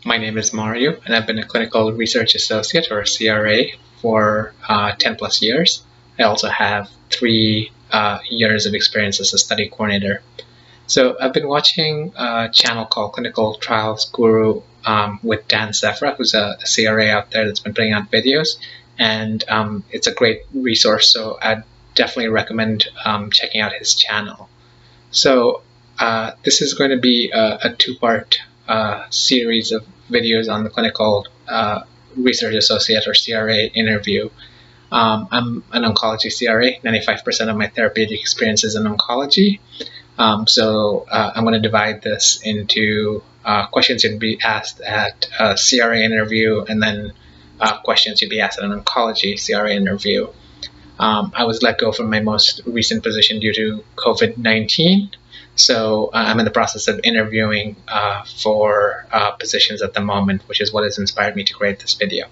My name is Mario, and I've been a clinical research associate, or CRA, for 10 plus years. I also have 3 years of experience as a study coordinator. So I've been watching a channel called Clinical Trials Guru with Dan Sefra, who's a CRA out there that's been putting out videos, and it's a great resource, so I'd definitely recommend checking out his channel. So this is going to be a two-part series of videos on the clinical research associate, or CRA, interview. I'm an oncology CRA. 95% of my therapeutic experience is in oncology. So I'm going to divide this into questions you'd be asked at a CRA interview, and then questions you'd be asked at an oncology CRA interview. I was let go from my most recent position due to COVID-19. So I'm in the process of interviewing for positions at the moment, which is what has inspired me to create this video.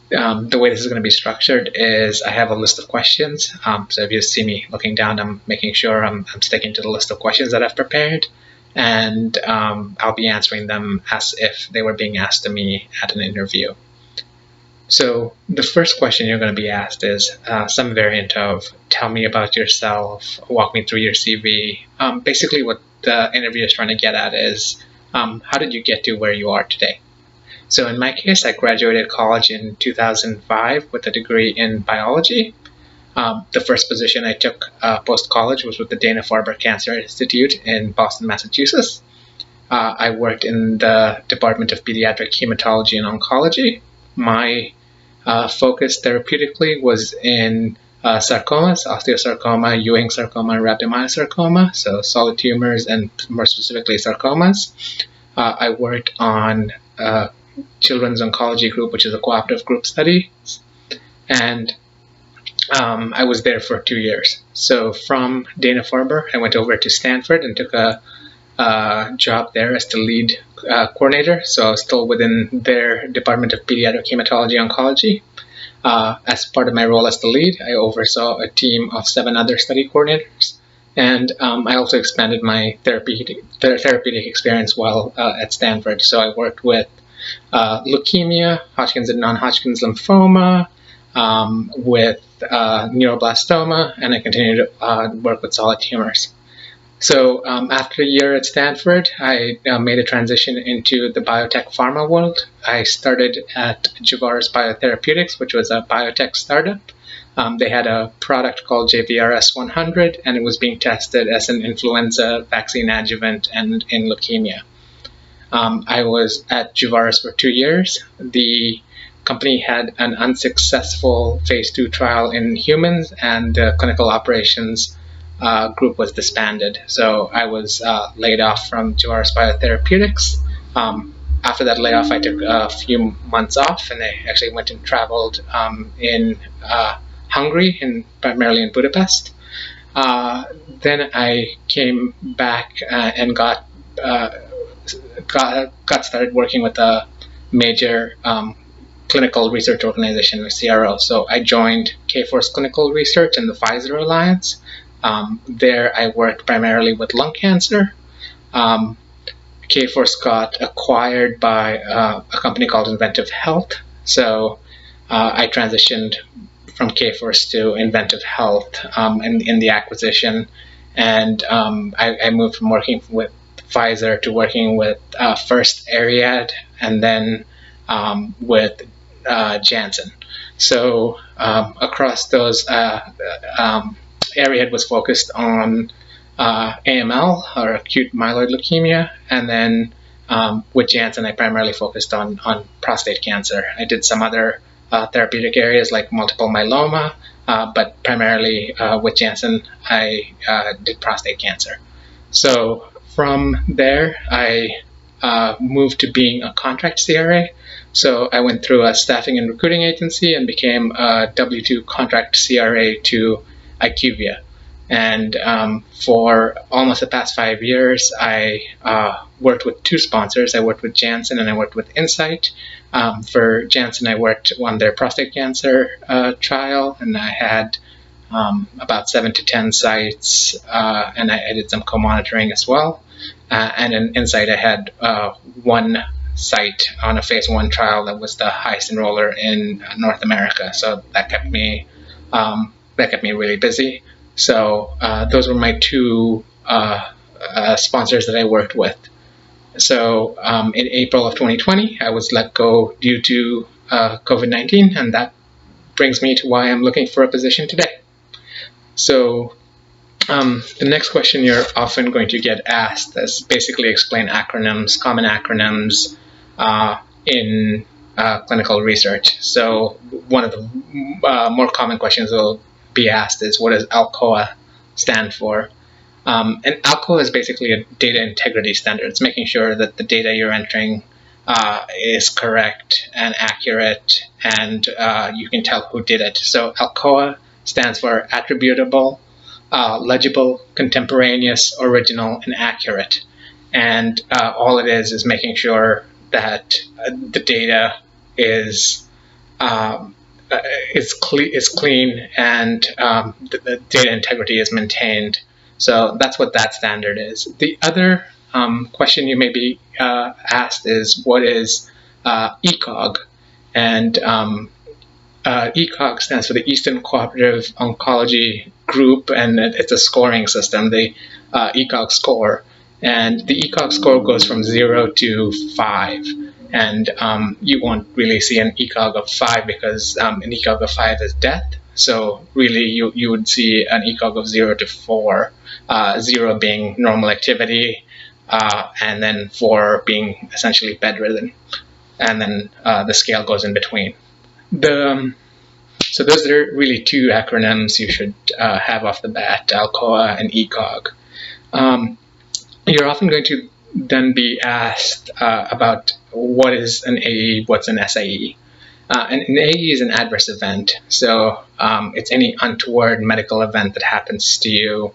The way this is going to be structured is I have a list of questions. So if you see me looking down, I'm making sure I'm sticking to the list of questions that I've prepared, and I'll be answering them as if they were being asked to me at an interview. So the first question you're going to be asked is some variant of tell me about yourself, walk me through your CV. Basically what the interviewer is trying to get at is how did you get to where you are today? So in my case, I graduated college in 2005 with a degree in biology. The first position I took post-college was with the Dana-Farber Cancer Institute in Boston, Massachusetts. I worked in the Department of Pediatric Hematology and Oncology. My focus therapeutically was in sarcomas, osteosarcoma, Ewing sarcoma, and rhabdomyosarcoma, so solid tumors and more specifically sarcomas. I worked on Children's Oncology Group, which is a cooperative group study, and I was there for 2 years. So from Dana-Farber, I went over to Stanford and took a job there as the lead coordinator. So I was still within their Department of Pediatric Hematology Oncology. As part of my role as the lead, I oversaw a team of 7 other study coordinators. And I also expanded my therapeutic experience while at Stanford. So I worked with leukemia, Hodgkin's and non-Hodgkin's lymphoma, with neuroblastoma, and I continued to work with solid tumors. So after a year at Stanford, I made a transition into the biotech pharma world. I started at Javaris Biotherapeutics, which was a biotech startup. They had a product called JVRS-100, and it was being tested as an influenza vaccine adjuvant and in leukemia. I was at Javaris for 2 years. The company had an unsuccessful phase 2 trial in humans, and the clinical operations group was disbanded. So I was laid off from Javaris Biotherapeutics. After that layoff, I took a few months off, and I actually went and traveled in Hungary, primarily in Budapest. Then I came back and got started working with a major clinical research organization, or CRO. So I joined K-Force Clinical Research and the Pfizer Alliance. There I worked primarily with lung cancer. K-Force got acquired by a company called Inventive Health. So I transitioned from K-Force to Inventive Health in the acquisition. And I moved from working with Pfizer to working with first Ariad and then with Janssen. So across those, Ariad was focused on AML, or acute myeloid leukemia, and then with Janssen I primarily focused on prostate cancer. I did some other therapeutic areas like multiple myeloma, but primarily with Janssen I did prostate cancer. So from there I moved to being a contract CRA. So I went through a staffing and recruiting agency and became a W-2 contract CRA to IQVIA. And for almost the past 5 years, I worked with 2 sponsors. I worked with Janssen and I worked with Insight. For Janssen, I worked on their prostate cancer trial, and I had about 7 to 10 sites, and I did some co-monitoring as well. And in Insight, I had 1 site on a phase 1 trial that was the highest enroller in North America. So that kept me really busy. So those were my two sponsors that I worked with. So in April of 2020, I was let go due to COVID-19, and that brings me to why I'm looking for a position today. So the next question you're often going to get asked is basically explain acronyms, common acronyms in clinical research. So one of the more common questions that will be asked is, what does ALCOA stand for? And ALCOA is basically a data integrity standard. It's making sure that the data you're entering is correct and accurate, and you can tell who did it. So ALCOA stands for attributable, legible, contemporaneous, original, and accurate. And all it is making sure that the data is clean and the data integrity is maintained. So that's what that standard is. The other question you may be asked is, what is ECOG? And ECOG stands for the Eastern Cooperative Oncology Group, and it's a scoring system, the ECOG score. And the ECOG score goes from 0 to 5. And you won't really see an ECOG of 5 because an ECOG of 5 is death. So really you would see an ECOG of 0 to 4, 0 being normal activity, and then 4 being essentially bedridden. And then the scale goes in between. So those are really two acronyms you should have off the bat, ALCOA and ECOG. You're often going to then be asked about what is an AE, what's an SAE. And an AE is an adverse event. So it's any untoward medical event that happens to you.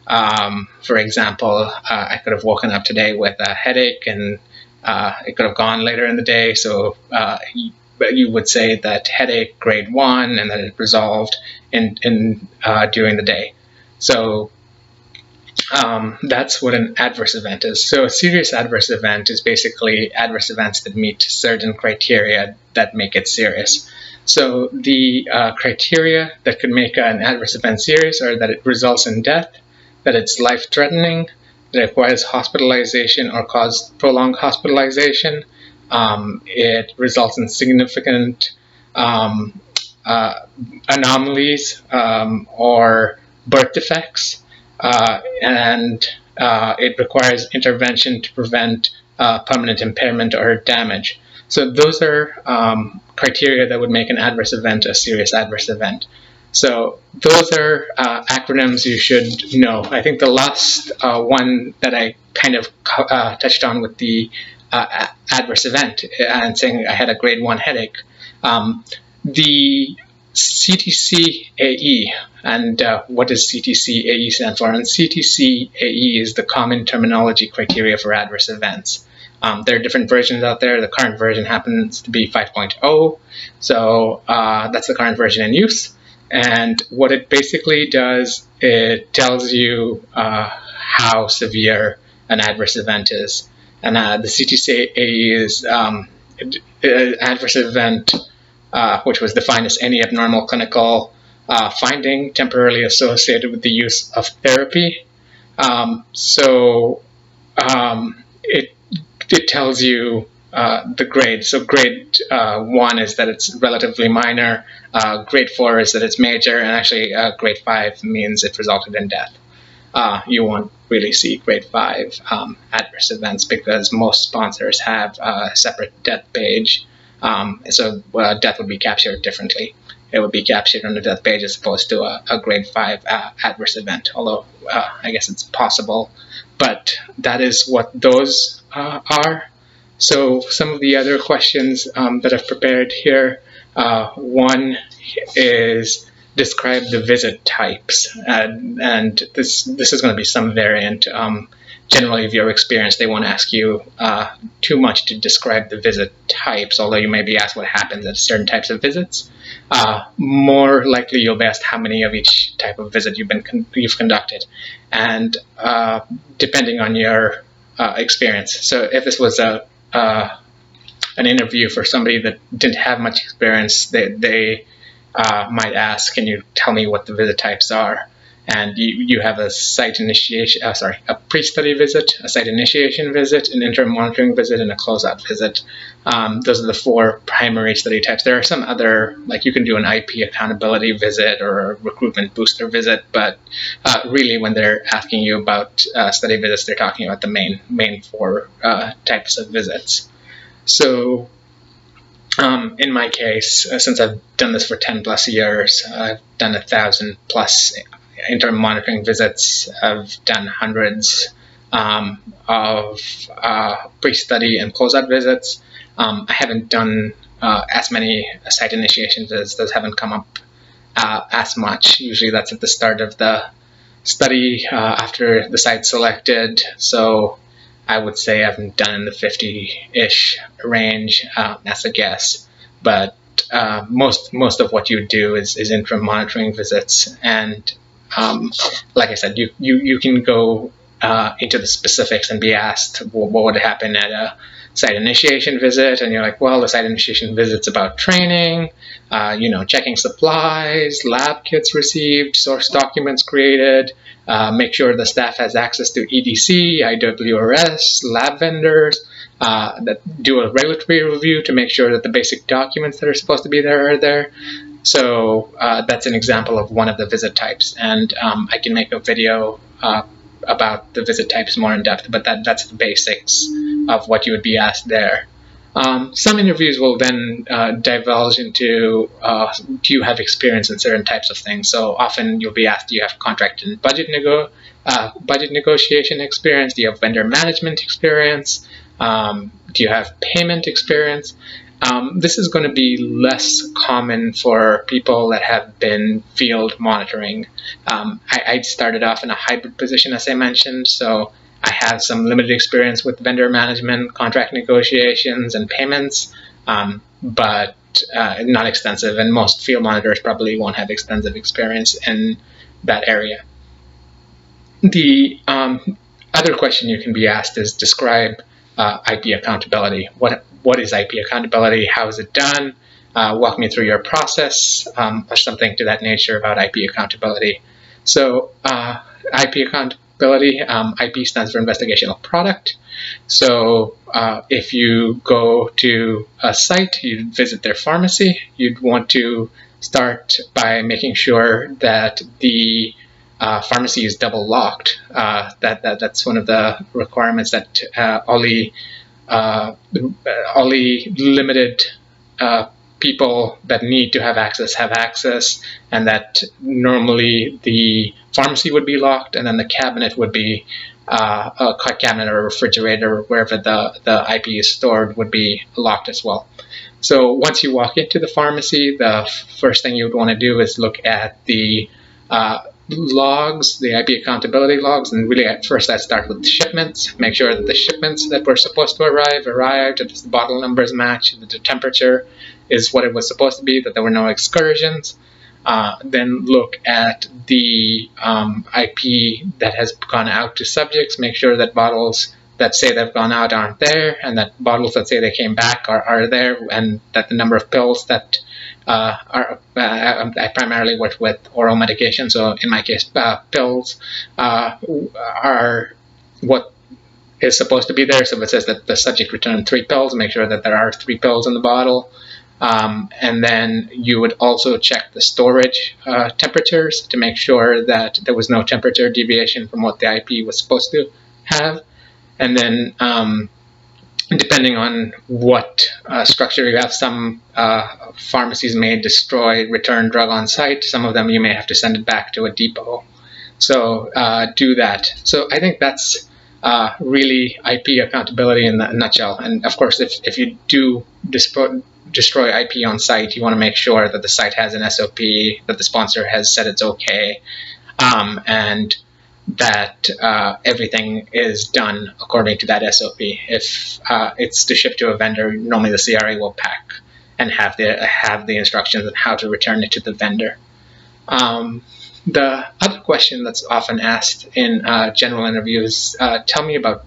For example, I could have woken up today with a headache, and it could have gone later in the day. So you would say that headache grade 1, and that it resolved during the day. So that's what an adverse event is. So a serious adverse event is basically adverse events that meet certain criteria that make it serious. So the criteria that could make an adverse event serious are that it results in death, that it's life-threatening, that it requires hospitalization or cause prolonged hospitalization, it results in significant anomalies or birth defects, and it requires intervention to prevent permanent impairment or damage. So those are criteria that would make an adverse event a serious adverse event. So those are acronyms you should know. I think the last one that I kind of touched on with the adverse event and saying I had a grade 1 headache, the CTC-AE, and what does CTC-AE stand for? And CTC-AE is the common terminology criteria for adverse events. There are different versions out there. The current version happens to be 5.0, so that's the current version in use. And what it basically does, it tells you how severe an adverse event is. And the CTC-AE is an adverse event which was defined as any abnormal clinical finding temporarily associated with the use of therapy. It tells you the grade. So grade 1 is that it's relatively minor, grade 4 is that it's major, and actually grade 5 means it resulted in death. You won't really see grade 5 adverse events because most sponsors have a separate death page. So death would be captured differently. It would be captured on the death page as opposed to a grade 5 adverse event, although I guess it's possible. But that is what those are. So some of the other questions that I've prepared here, one is describe the visit types. And this is going to be some variant. Generally, if you're experienced, they won't ask you too much to describe the visit types, although you may be asked what happens at certain types of visits. More likely, you'll be asked how many of each type of visit you've conducted, and depending on your experience. So if this was a an interview for somebody that didn't have much experience, they might ask, can you tell me what the visit types are? And you have a site initiation, a pre-study visit, a site initiation visit, an interim monitoring visit, and a closeout visit. Those are the 4 primary study types. There are some other, like you can do an IP accountability visit or a recruitment booster visit, but really when they're asking you about study visits, they're talking about the main 4 types of visits. So in my case, since I've done this for 10 plus years, I've done 1,000 plus interim monitoring visits. I've done hundreds of pre-study and closeout visits. I haven't done as many site initiation visits. Those haven't come up as much. Usually that's at the start of the study after the site's selected. So I would say I've done in the 50-ish range as a guess. But most of what you do is interim monitoring visits. And like I said, you can go into the specifics and be asked what would happen at a site initiation visit, and you're like, well, the site initiation visit's about training, checking supplies, lab kits received, source documents created, make sure the staff has access to EDC, IWRS, lab vendors, that do a regulatory review to make sure that the basic documents that are supposed to be there are there. So that's an example of one of the visit types, and I can make a video about the visit types more in depth, but that's the basics of what you would be asked there. Some interviews will then divulge into, do you have experience in certain types of things? So often you'll be asked, do you have contract and budget negotiation experience? Do you have vendor management experience? Do you have payment experience? This is going to be less common for people that have been field monitoring. I started off in a hybrid position, as I mentioned, so I have some limited experience with vendor management, contract negotiations, and payments, but not extensive, and most field monitors probably won't have extensive experience in that area. The other question you can be asked is describe IP accountability. What is IP accountability? How is it done? Walk me through your process, or something to that nature about IP accountability. So IP accountability, IP stands for investigational product. So if you go to a site, you visit their pharmacy, you'd want to start by making sure that the pharmacy is double locked. That's one of the requirements that only limited people that need to have access, and that normally the pharmacy would be locked, and then the cabinet would be a cabinet or a refrigerator, wherever the IP is stored, would be locked as well. So once you walk into the pharmacy, the first thing you would want to do is look at the logs, the IP accountability logs, and really at first I start with shipments, make sure that the shipments that were supposed to arrived, that the bottle numbers match, that the temperature is what it was supposed to be, that there were no excursions. Then look at the IP that has gone out to subjects, make sure that bottles that say they've gone out aren't there, and that bottles that say they came back are there, and that the number of pills that I primarily work with oral medication, so in my case, pills are what is supposed to be there. So if it says that the subject returned 3 pills, make sure that there are 3 pills in the bottle. And then you would also check the storage temperatures to make sure that there was no temperature deviation from what the IP was supposed to have. And then depending on what structure you have, some pharmacies may destroy return drug on site. Some of them you may have to send it back to a depot. So do that. So I think that's really IP accountability in a nutshell. And of course, if you do destroy IP on site, you want to make sure that the site has an SOP, that the sponsor has said it's okay, and that everything is done according to that SOP. If it's to ship to a vendor, normally the CRA will pack and have the instructions on how to return it to the vendor. The other question that's often asked in general interviews, tell me about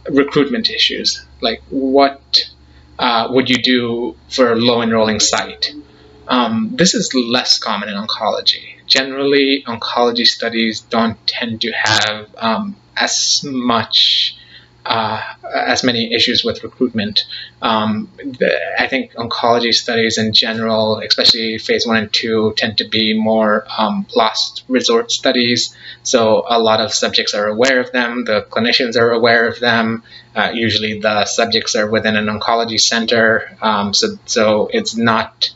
recruitment issues. Like, what would you do for a low enrolling site? This is less common in oncology. Generally, oncology studies don't tend to have as many issues with recruitment. I think oncology studies in general, especially phase 1 and 2, tend to be more last resort studies. So a lot of subjects are aware of them, the clinicians are aware of them. Usually the subjects are within an oncology center, so it's not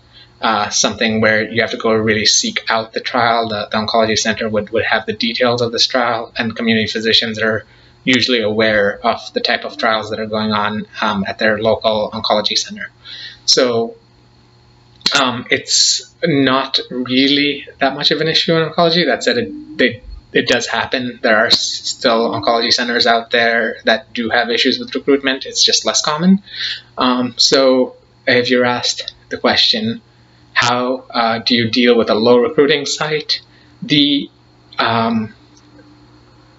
something where you have to go really seek out the trial. The oncology center would have the details of this trial, and community physicians are usually aware of the type of trials that are going on at their local oncology center. So it's not really that much of an issue in oncology. That said, it does happen. There are still oncology centers out there that do have issues with recruitment. It's just less common. So if you're asked the question, how do you deal with a low recruiting site? The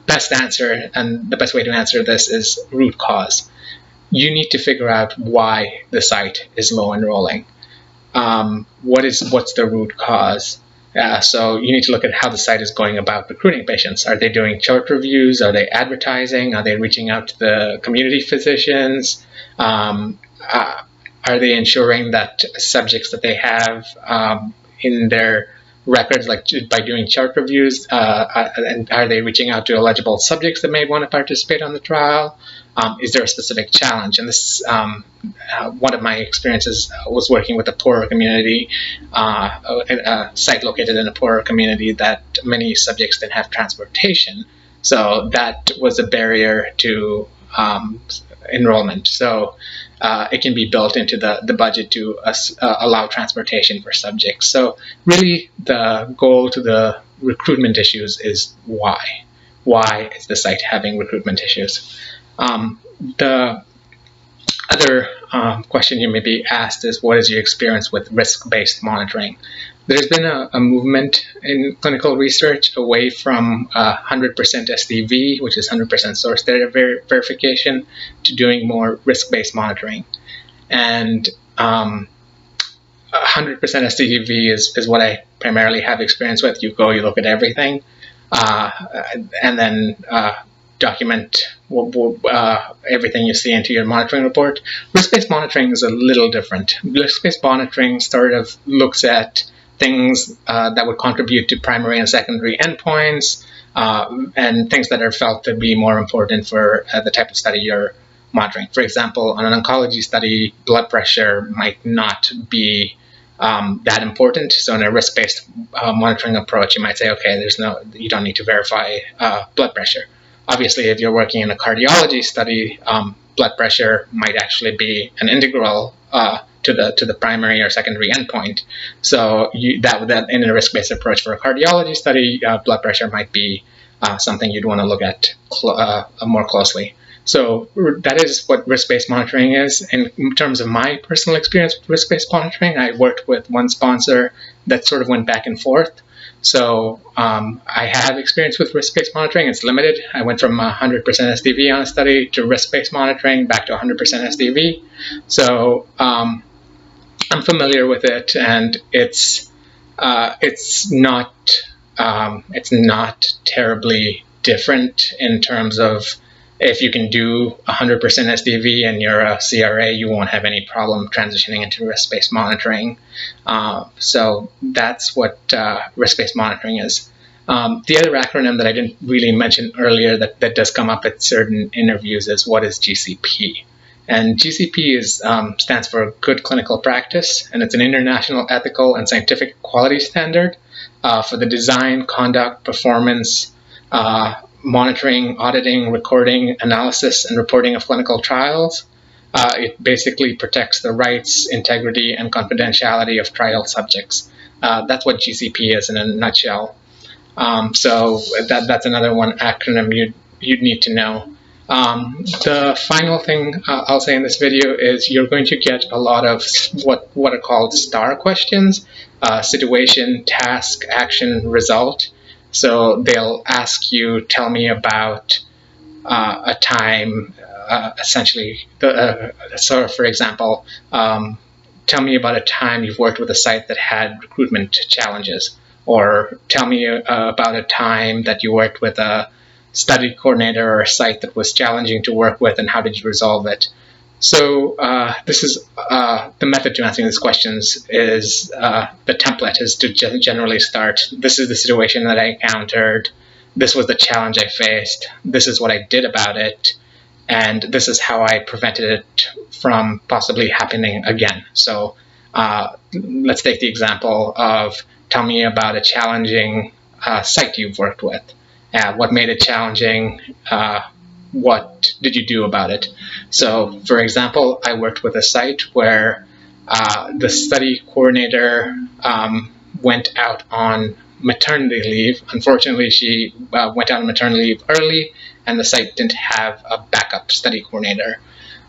best answer, and the best way to answer this, is root cause. You need to figure out why the site is low enrolling. What's the root cause? So you need to look at how the site is going about recruiting patients. Are they doing chart reviews? Are they advertising? Are they reaching out to the community physicians? Are they ensuring that subjects that they have in their records, like by doing chart reviews, and are they reaching out to eligible subjects that may want to participate on the trial? Is there a specific challenge? And this, one of my experiences was working with a poorer community, a site located in a poorer community that many subjects didn't have transportation. So that was a barrier to enrollment. So it can be built into the budget to allow transportation for subjects. So really the goal to the recruitment issues is why. Why is the site having recruitment issues? The other question you may be asked is, what is your experience with risk-based monitoring? There's been a movement in clinical research away from 100% SDV, which is 100% source data verification, to doing more risk-based monitoring. And 100% SDV is what I primarily have experience with. You go, you look at everything, and then document everything you see into your monitoring report. Risk-based monitoring is a little different. Risk-based monitoring sort of looks at things that would contribute to primary and secondary endpoints, and things that are felt to be more important for the type of study you're monitoring. For example, on an oncology study, blood pressure might not be that important. So in a risk-based monitoring approach, you might say, okay, you don't need to verify blood pressure. Obviously, if you're working in a cardiology study, blood pressure might actually be an integral to the primary or secondary endpoint. So that in a risk-based approach for a cardiology study, blood pressure might be something you'd want to look at more closely. So that is what risk-based monitoring is. And in terms of my personal experience with risk-based monitoring, I worked with one sponsor that sort of went back and forth. So I have experience with risk-based monitoring. It's limited. I went from 100% SDV on a study to risk-based monitoring back to 100% SDV. So I'm familiar with it, and it's not terribly different in terms of, if you can do 100% SDV and you're a CRA, you won't have any problem transitioning into risk-based monitoring. So that's what risk-based monitoring is. The other acronym that I didn't really mention earlier that does come up at certain interviews is, what is GCP? And GCP stands for Good Clinical Practice, and it's an international ethical and scientific quality standard for the design, conduct, performance, monitoring, auditing, recording, analysis, and reporting of clinical trials. It basically protects the rights, integrity, and confidentiality of trial subjects. That's what GCP is in a nutshell. So that's another one acronym you'd need to know. The final thing I'll say in this video is, you're going to get a lot of what are called STAR questions: situation, task, action, result. So they'll ask you, tell me about a time essentially, so for example, tell me about a time you've worked with a site that had recruitment challenges, or tell me about a time that you worked with a study coordinator or a site that was challenging to work with, and how did you resolve it? So this is the method to answering these questions is the template is to generally start. This is the situation that I encountered. This was the challenge I faced. This is what I did about it. And this is how I prevented it from possibly happening again. So let's take the example of tell me about a challenging site you've worked with. What made it challenging? What did you do about it? So, for example, I worked with a site where the study coordinator went out on maternity leave. Unfortunately, she went out on maternity leave early, and the site didn't have a backup study coordinator.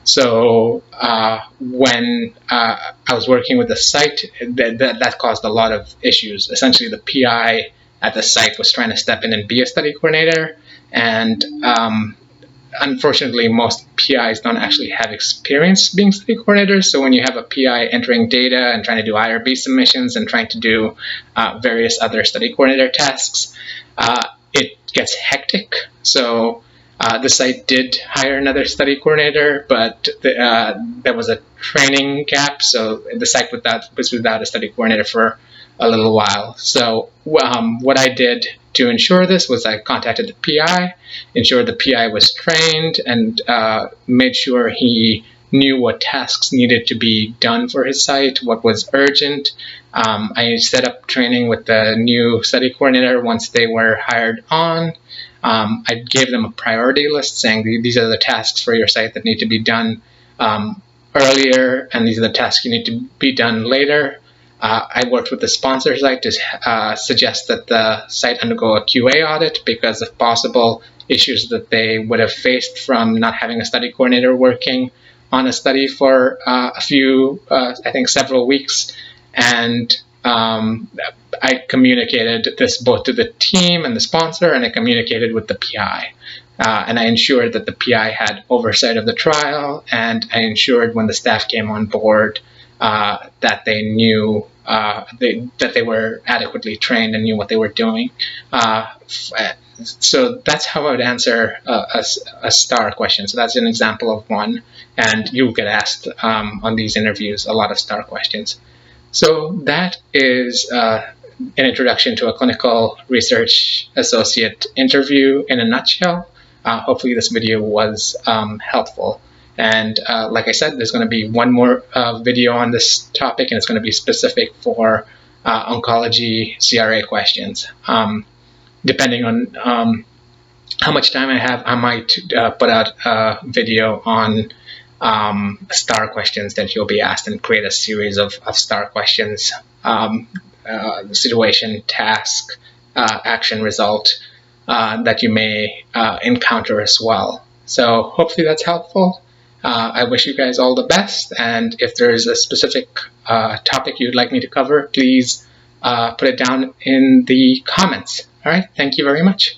So when I was working with the site, that caused a lot of issues. Essentially, the PI at the site was trying to step in and be a study coordinator, and unfortunately, most PIs don't actually have experience being study coordinators. So when you have a PI entering data and trying to do IRB submissions and trying to do various other study coordinator tasks, it gets hectic. So the site did hire another study coordinator, but there was a training gap. So the site was without a study coordinator for a little while. So what I did to ensure this was I contacted the PI, ensured the PI was trained, and made sure he knew what tasks needed to be done for his site, what was urgent. I set up training with the new study coordinator once they were hired on. I gave them a priority list saying these are the tasks for your site that need to be done earlier, and these are the tasks you need to be done later. I worked with the sponsor site to suggest that the site undergo a QA audit because of possible issues that they would have faced from not having a study coordinator working on a study for a few, I think several weeks. And I communicated this both to the team and the sponsor, and I communicated with the PI. And I ensured that the PI had oversight of the trial, and I ensured when the staff came on board that they knew that they were adequately trained and knew what they were doing. So that's how I would answer a STAR question. So that's an example of one, and you'll get asked on these interviews a lot of STAR questions. So that is an introduction to a clinical research associate interview in a nutshell. Hopefully this video was helpful. And like I said, there's going to be one more video on this topic, and it's going to be specific for oncology CRA questions. Depending on how much time I have, I might put out a video on STAR questions that you'll be asked and create a series of STAR questions, situation, task, action, result that you may encounter as well. So hopefully that's helpful. I wish you guys all the best, and if there is a specific topic you'd like me to cover, please put it down in the comments. All right, thank you very much.